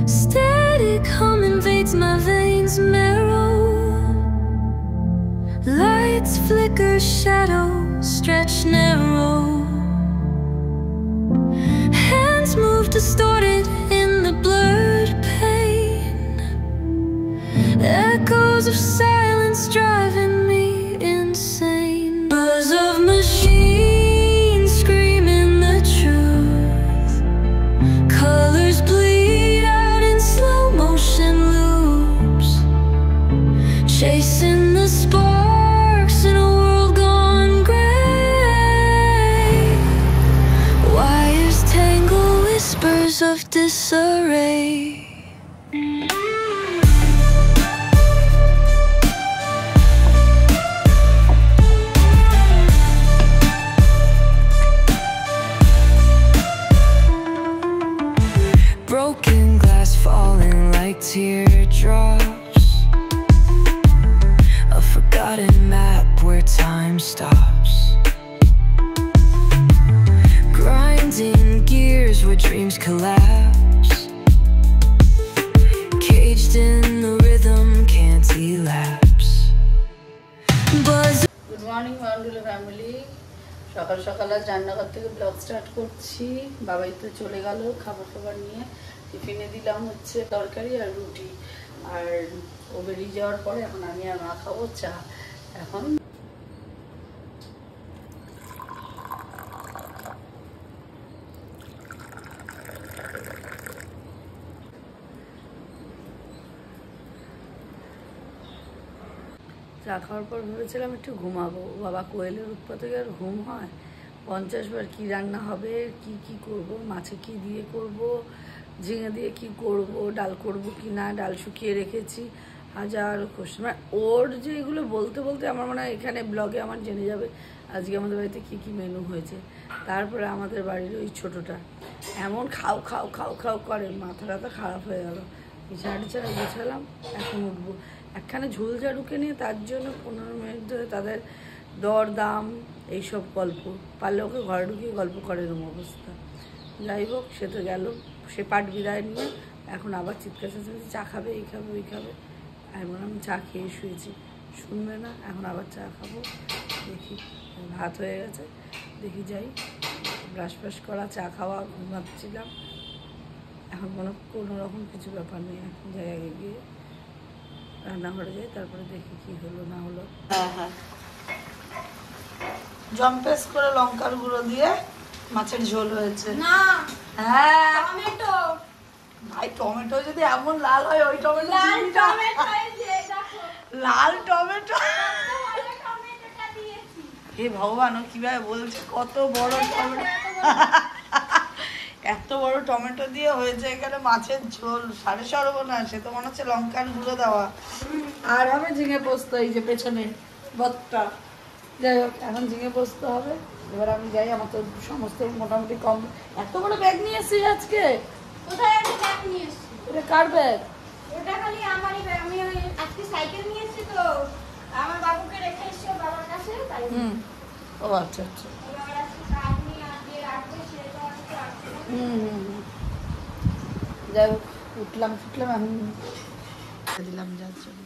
Static hum invades my veins marrow. Lights flicker, shadows stretch narrow. Hands move distorted in the blurred pain. Echoes of silence driving me insane. Buzz of machines screaming the truth. Colors bleed out in slow motion loops. Chasing the sparks in a world gone gray. Wires tangle, whispers of disarray. Broken glass falling like teardrops. A forgotten map where time stops. Grinding gears where dreams collapse. Caged in the rhythm, can't elapse. Buzz. Good morning, Mandula family. সকাল সকাল আজ রান্নাঘর থেকে blog start করছি। বাবাই তো চলে গেল খাবার নিয়ে। টিফিনে দিলাম হচ্ছে তরকারি আর রুটি, আর ও বেরিয়ে যাওয়ার পরে এখন আমি আর মা খাবো চা। এখন চা খাওয়ার পর ভেবেছিলাম একটু ঘুমাবো। বাবা কোয়েলের উৎপাতে আর ঘুম হয়? 50 বার কি রান্না হবে, কি করব, মাছে কি দিয়ে করব, ঝিঙে দিয়ে কি করব, ডাল করব কি না, ডাল শুকিয়ে রেখেছি, হাজার কোশ্চেন। মানে ওর যে এগুলো বলতে বলতে আমার মনে হয় এখানে ব্লগে আমার জেনে যাবে আজকে আমাদের বাড়িতে কি মেনু হয়েছে। তারপরে আমাদের বাড়ির ওই ছোটোটা এমন খাও খাও খাও খাও করে, মাথাটা খারাপ হয়ে গেল। বিছানা টিছানা গুছালাম, এখন উঠবো। একখানে ঝুল ঝাড়ুকে নিয়ে তার জন্য 15 মিনিট ধরে তাদের দর দাম এইসব গল্প। পারলে ওকে ঘরে ঢুকিয়ে গল্প করে এরকম অবস্থা। যাই হোক, সে তো গেল, সে পাট বিদায় নিয়ে এখন আবার চিৎকার চেঁচামেচি, চা খাবে, এই খাবে ওই খাবে। এমন আমি চা খেয়ে শুয়েছি, শুনবে না। এখন আবার চা খাবো, দেখি। ভাত হয়ে গেছে, দেখি যাই। ব্রাশ ফ্রাশ করা, চা খাওয়া, ঘুমাচ্ছিলাম। এখন কোনো রকম কিছু ব্যাপার নেই। এখন যাই, আগে গিয়ে রান্নাঘরে যাই, তারপরে দেখি কি হলো না হলো। হ্যাঁ, জম্পেস করে লঙ্কার গুঁড়ো দিয়ে মাছের ঝোল হয়েছে। না, হ্যাঁ টমেটো। ভাই টমেটো যদি এমন লাল হয়, ওই টমেটো লাল টমেটো। হে ভগবান, ও কিভাবে বলছে, কত বড় টমেটো, এত বড় টমেটো দিয়ে হয়েছে এখানে মাছের ঝোল। সাড়ে সর্বনাশ, সে তো মনে হচ্ছে লঙ্কার গুঁড়ো দেওয়া। আর হবে ঝিঙে পোস্ত, এই যে পেছনে ভর্তা। যাই হোক, এখন ঝিঙে পোস্ত হবে। এবার আমি যাই, আমার তো সমস্ত মোটামুটি কম। এত বড় ব্যাগ নিয়ে এসেছি আজকে। কোথায় আমি ব্যাগ নিয়ে এসেছি? এটা কার ব্যাগ? এটা খালি আমারই ব্যাগ। আমি আজকে সাইকেল নিয়ে এসেছি, তো আমার বাবুকে রেখে এসেছি বাবার কাছে, তাই। ও আচ্ছা আচ্ছা। এবার আজকে কাজ নিয়ে আজকে রাখবে, সেটা আজকে রাখবে। যাই হোক, উঠলাম এখন দিলাম যার জন্য।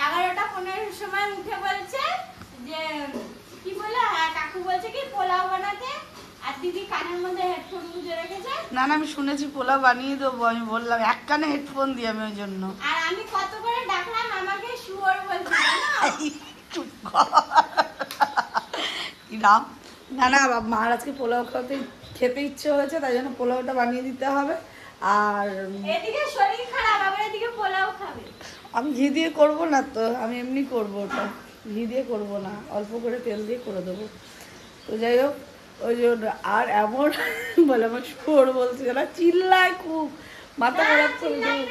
11:15 সময় উঠে বলছে যে কি বলে, হ্যাঁ কাকু বলছে কি পোলাও বানাতে, আর দিদি কানের মধ্যে হেডফোন গুঁজে রেখেছে। না আমি শুনেছি পোলাও বানিয়ে দেবো। আমি বললাম এক কানে হেডফোন দিয়ে, আমি ওই জন্য। আর আমি কত করে ডাকলাম, আমাকে শুয়োর বলছে। না মার আজকে পোলাও খেতে ইচ্ছে হয়েছে, তাই জন্য পোলাওটা বানিয়ে দিতে হবে। আর এদিকে শরীর খারাপ, আবার এদিকে পোলাও খাবে। আমি ঘি দিয়ে করবো না তো, আমি এমনি করবো। ওটা ঘি দিয়ে করবো না, অল্প করে তেল দিয়ে করে দেবো। তো যাই হোক, ওই জন্য। আর এমন বলে আমার শুয়োর বলছে, না চিল্লায় খুব, মাথা খারাপ করে দেবো।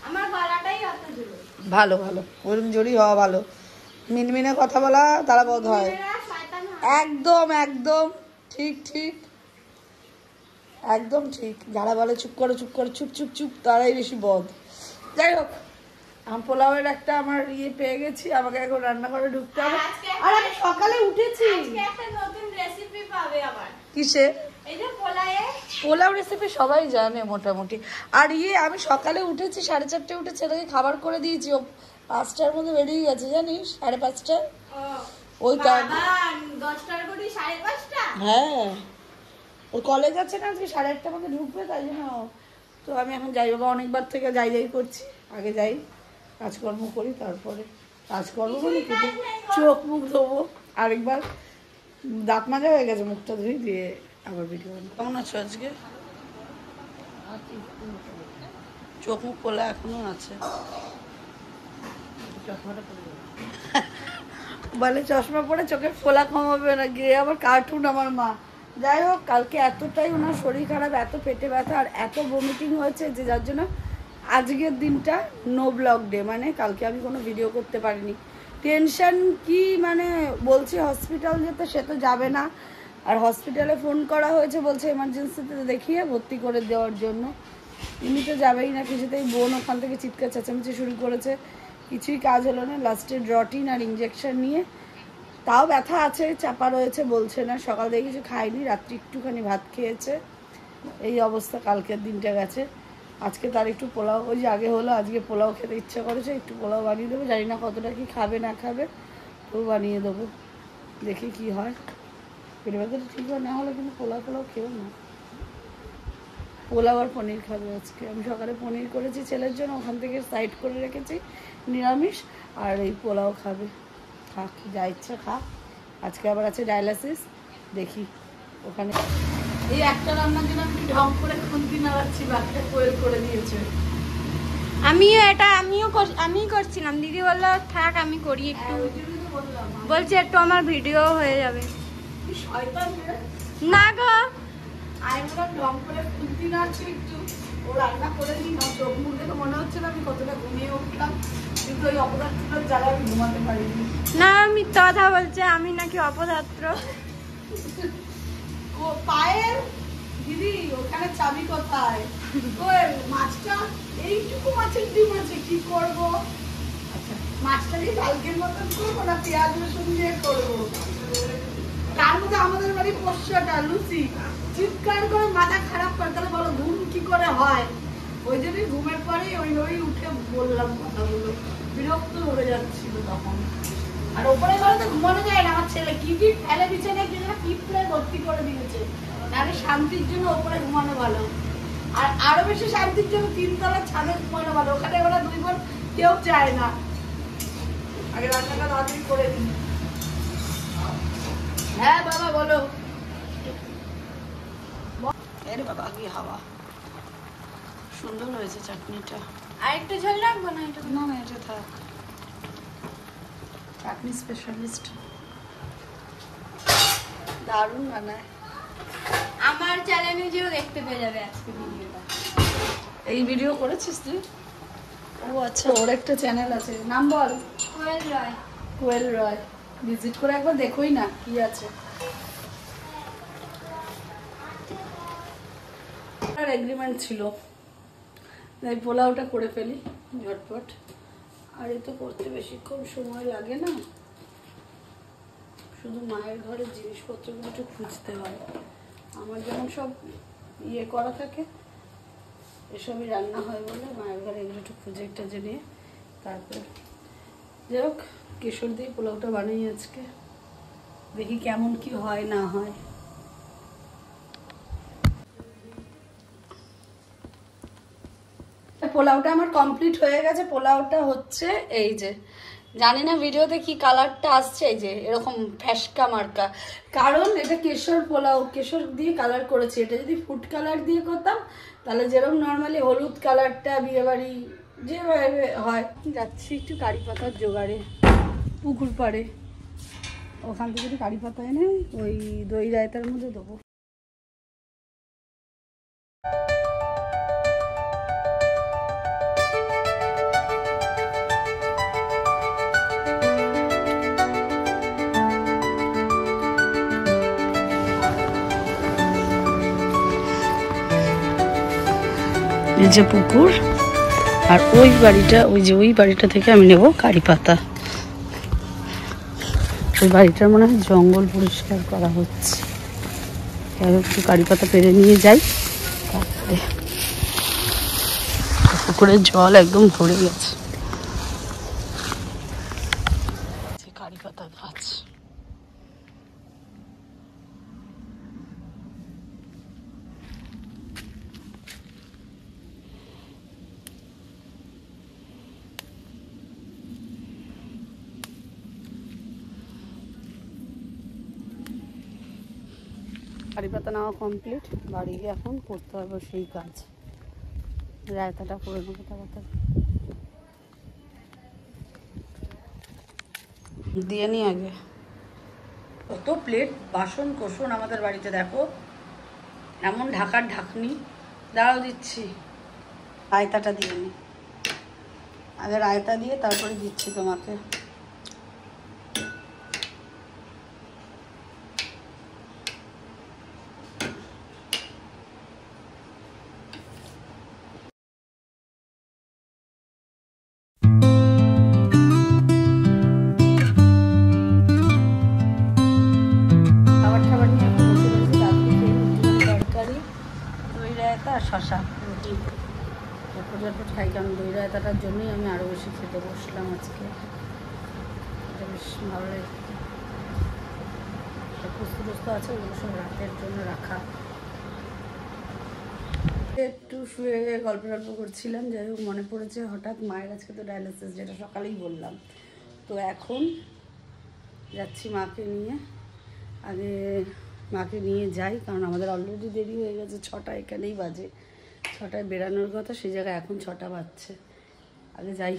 আমার গলাটাই অত জোরে। ভালো ওরকম জোরই হওয়া ভালো। মিনমিনে কথা বলা তারা বোধ হয়। একদম ঠিক, একদম ঠিক। যারা বলে চুপ করো চুপ তারাই বেশি বদ। যাই হোক, আমি পোলাওয়ের একটা আমার পেয়ে গেছি, আমাকে এখন রান্নাঘরে ঢুকতে হবে। আর আমি সকালে উঠেছি। আজকে একটা নতুন রেসিপি পাবে আবার। কিসে? এই যে পোলাওয়ে পোলাও রেসিপি সবাই জানে মোটামুটি। আর আমি সকালে উঠেছি 4:30 উঠে ছেলেকে খাবার করে দিয়েছি, ও 5টার মধ্যে বেরিয়ে গেছে জানিস, 5:30। ওই 10টার করে 5:30। হ্যাঁ ওর কলেজ আছে না, আজকে 8:30 মধ্যে ঢুকবে, তাই জন্য। তো আমি এখন যাই বাবা, অনেকবার থেকে যাই করছি, আগে যাই কাজকর্ম করি, তারপরে কাজকর্ম করে চোখ মুখ ধোবো, আরেকবার দাঁত মাজা হয়ে গেছে, মুখটা ধুই দিয়ে আবার ভিডিও। কেমন আছো আজকে? চোখ মুখ খোলা এখনো আছে, বলে চশমা পরে চোখের ফোলা কমাবে না, গিয়ে আবার কার্টুন আমার মা। যাই হোক, কালকে এতটাই ওনার শরীর খারাপ, এত পেটে ব্যথা আর এত ভমিটিং হয়েছে যে যার জন্য আজকের দিনটা নো ব্লগ ডে, মানে কালকে আমি কোনো ভিডিও করতে পারিনি। টেনশন কি মানে, বলছি হসপিটাল যেতে, সে তো যাবে না। আর হসপিটালে ফোন করা হয়েছে, বলছে এমার্জেন্সিতে দেখিয়ে ভর্তি করে দেওয়ার জন্য, ইনি তো যাবেই না কিছুতেই। বোন ওখান থেকে চিৎকার চেঁচামেচি শুরু করেছে, কিছুই কাজ হলো না। লাস্টে ড্রটিন আর ইঞ্জেকশন নিয়ে, তাও ব্যথা আছে, চাপা রয়েছে, বলছে না। সকাল থেকে কিছু খাইনি, রাত্রি একটুখানি ভাত খেয়েছে, এই অবস্থা কালকের দিনটা গেছে। আজকে তার একটু পোলাও, ওই যে আগে হলো, আজকে পোলাও খেতে ইচ্ছা করেছে, একটু পোলাও বানিয়ে দেবো। জানি না কতটা কি খাবে না খাবে, তো বানিয়ে দেবো, দেখি কি হয়। পেটে ব্যথাটা ঠিক হয়, না হলে কিন্তু পোলাও খেও না। পোলাও আর পনির খাবে আজকে। আমি সকালে পনির করেছি ছেলের জন্য, ওখান থেকে সাইড করে রেখেছি নিরামিষ, আর এই পোলাও খাবে। থাক, যা ইচ্ছা খা। আজকে আবার আছে ডায়ালাসিস, দেখি ওখানে। এই একটা রান্নার জন্য আমি ঢং করে খুন্তি নাড়াচ্ছি, বাকিটা কোয়েল করে দিয়েছে। আমিই করছিলাম, দিদি বললো থাক আমি করি একটু, বলছে একটু আমার ভিডিও হয়ে যাবে। না গো, আমি বললাম ঢং করে খুন্তি নাড়ছি একটু, ও রান্না করে দিই না। চোখ মুখ দেখে মনে হচ্ছে না আমি কতটা ঘুমিয়ে উঠলাম, কিন্তু ওই অপদার্থটার জ্বালা আমি ঘুমাতে পারিনি। না মিথ্যা কথা বলছে, আমি নাকি অপদার্থ। ও পায়ের দিদি, ওখানে চাবি কোথায়? ওই মাছটা, এইটুকু মাছের ডিম আছে, কি করবো? আচ্ছা, মাছটাকে কালকের মতন করবো না পেঁয়াজ রসুন দিয়ে করবো? তার মধ্যে আমাদের বাড়ি পোষ্যটা লুচি চিৎকার করে মাথা খারাপ করে, তাহলে বলো ঘুম কি করে হয়? ওই জন্যই ঘুমের পরেই ওই উঠে বললাম কথাগুলো, বিরক্ত হয়ে যাচ্ছিল তখন। আর ওপরে ঘরে তো ঘুমানো যায় না, আমার ছেলে কি ফেলে বিছানে কি প্লে ভর্তি করে দিয়েছে। তাহলে শান্তির জন্য ওপরে ঘুমানো ভালো, আর আরো বেশি শান্তির জন্য 3তলার ছাদে ঘুমানো ভালো। ওখানে ওরা 2 বোন কেউ চায় না। আগে রান্নাটা তাড়াতাড়ি করে দিই। হ্যাঁ বাবা বলো। আরে বাবা কি হাওয়া, সুন্দর হয়েছে চাটনিটা। আর একটু ঝোল রাখবো না? এটা না না, এটা থাক, চাটনি স্পেশালিস্ট দারুণ বানায়। আমার চ্যানেলে যেও দেখতে পেয়ে যাবে আজকে ভিডিওটা। এই ভিডিও করেছিস তুই? ও আচ্ছা, ওর একটা চ্যানেল আছে, নাম বল। কোয়েল রয়। কোয়েল রয়, ভিজিট করে একবার দেখোই না কি আছে। আর এগ্রিমেন্ট ছিল, তাই পোলাওটা করে ফেলি ঝটপট। আর এ তো করতে বেশিক্ষণ সময় লাগে না, শুধু মায়ের ঘরের জিনিসপত্রগুলো একটু খুঁজতে হয়। আমার যেমন সব করা থাকে, এসবই রান্না হয় বলে মায়ের ঘরে এগুলো একটু খুঁজে একটা নিয়ে তারপর। যাই হোক, কেশর দিয়ে পোলাওটা বানাই আজকে, দেখি কেমন কি হয় না হয়। পোলাওটা আমার কমপ্লিট হয়ে গেছে। পোলাওটা হচ্ছে এই যে, জানি না ভিডিওতে কি কালারটা আসছে, এই যে এরকম ফ্যাসকা মার্কা, কারণ এটা কেশর পোলাও, কেশর দিয়ে কালার করেছি। এটা যদি ফুড কালার দিয়ে করতাম তাহলে যেরকম নর্মালি হলুদ কালারটা বিয়েবাড়ি যেভাবে হয়। যাচ্ছি একটু কারি পাতার জোগাড়ে, পুকুর পাড়ে, ওখান থেকে একটু কারি পাতা এনে ওই দই রায়তার মধ্যে দেবো। এই যে পুকুর, আর ওই বাড়িটা, ওই বাড়িটা থেকে আমি নেব কারি পাতা। ওই বাড়িটার মনে হয় জঙ্গল পরিষ্কার করা হচ্ছে, একটু কারি পাতা পেরে নিয়ে যাই। পুকুরের জল একদম ভরে গেছে। কারি পাতা গাছ, কারি পাতা নেওয়া কমপ্লিট। বাড়ি গিয়ে এখন করতে হবে সেই কাজ, রায়তাটা করে নেবো তাড়াতাড়ি। দিয়ে নি আগে। কত প্লেট বাসন কোসন আমাদের বাড়িতে, দেখো এমন ঢাকার ঢাকনি। দাঁড়াও দিচ্ছি, রায়তাটা দিয়ে নি আগে, রায়তা দিয়ে তারপরে দিচ্ছি তোমাকে। শশা রুটি ঝটপট খাই, কারণ দই রায়তাটার জন্যই আমি আরও বেশি খেতে বসলাম আজকে। এটা বেশ ভালো লাগে। পুস্ত টুস্ত আছে, ওগুলো সব রাতের জন্য রাখা। একটু শুয়ে গল্প করছিলাম, যাই হোক মনে পড়েছে হঠাৎ মায়ের আজকে তো ডায়ালিসিস, যেটা সকালেই বললাম। তো এখন যাচ্ছি মাকে নিয়ে। আগে মাকে নিয়ে যাই, কারণ আমাদের অলরেডি দেরি হয়ে গেছে, 6টা এখানেই বাজে। 6টায় বেরানোর কথা, সেই জায়গায় এখন 6টা বাজছে। আগে যাই।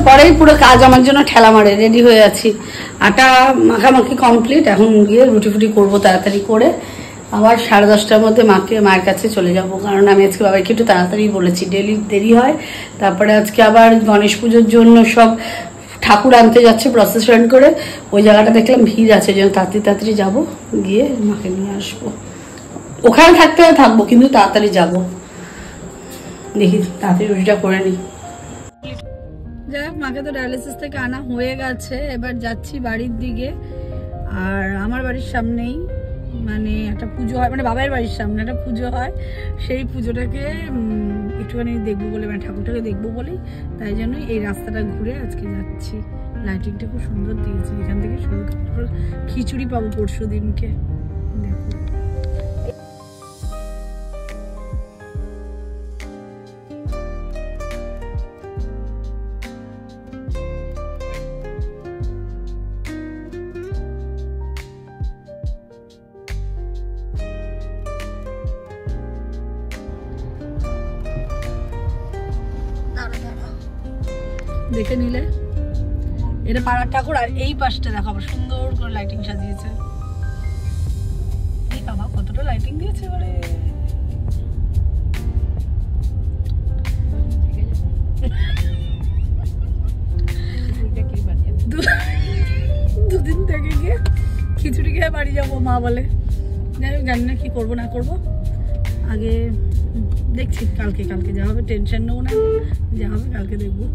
পরেই পুরো কাজ আমার জন্য ঠেলা মারে। রেডি হয়ে আছি, আটা মাখামাখি কমপ্লিট। এখন গিয়ে রুটি ফুটি করবো তাড়াতাড়ি করে। আবার 10:30টার মধ্যে মায়ের কাছে চলে যাব, কারণ আমি আজকে বাবাকে একটু তাড়াতাড়ি বলেছি, ডেলি দেরি হয়। তারপরে আজকে আবার গণেশ পুজোর জন্য সব ঠাকুর আনতে যাচ্ছে প্রসেসন করে, ওই জায়গাটা দেখলাম ভিড় আছে, যেন তাড়াতাড়ি যাবো, গিয়ে মাকে নিয়ে আসবো। ওখানে থাকতে থাকবো, কিন্তু তাড়াতাড়ি যাবো। দেখি তাড়াতাড়ি রুটিটা করে নিই। যাই হোক, মাকে তো ডায়ালিসিস থেকে আনা হয়ে গেছে, এবার যাচ্ছি বাড়ির দিকে। আর আমার বাড়ির সামনেই মানে একটা পুজো হয়, মানে বাবার বাড়ির সামনে একটা পুজো হয়। সেই পুজোটাকে একটুখানি দেখবো বলে, মানে ঠাকুরটাকে দেখবো বলেই, তাই জন্যই এই রাস্তাটা ঘুরে আজকে যাচ্ছি। লাইটিংটা খুব সুন্দর দিয়েছে, এখান থেকে খিচুড়ি পাবো পরশু দিনকে। দেখো দেখে নিলে এটা পাড়ার ঠাকুর। আর এই পাশটা দেখো আবার সুন্দর করে লাইটিং সাজিয়েছে। এই বাবা কতটা লাইটিং দিয়েছে, মানে দুদিন থেকে গিয়ে খিচুড়ি খেয়ে বাড়ি যাবো মা বলে। যাই হোক, জানি না কি করবো না করবো, আগে দেখছি কালকে যা হবে। টেনশন নেবো না, যা হবে কালকে দেখবো।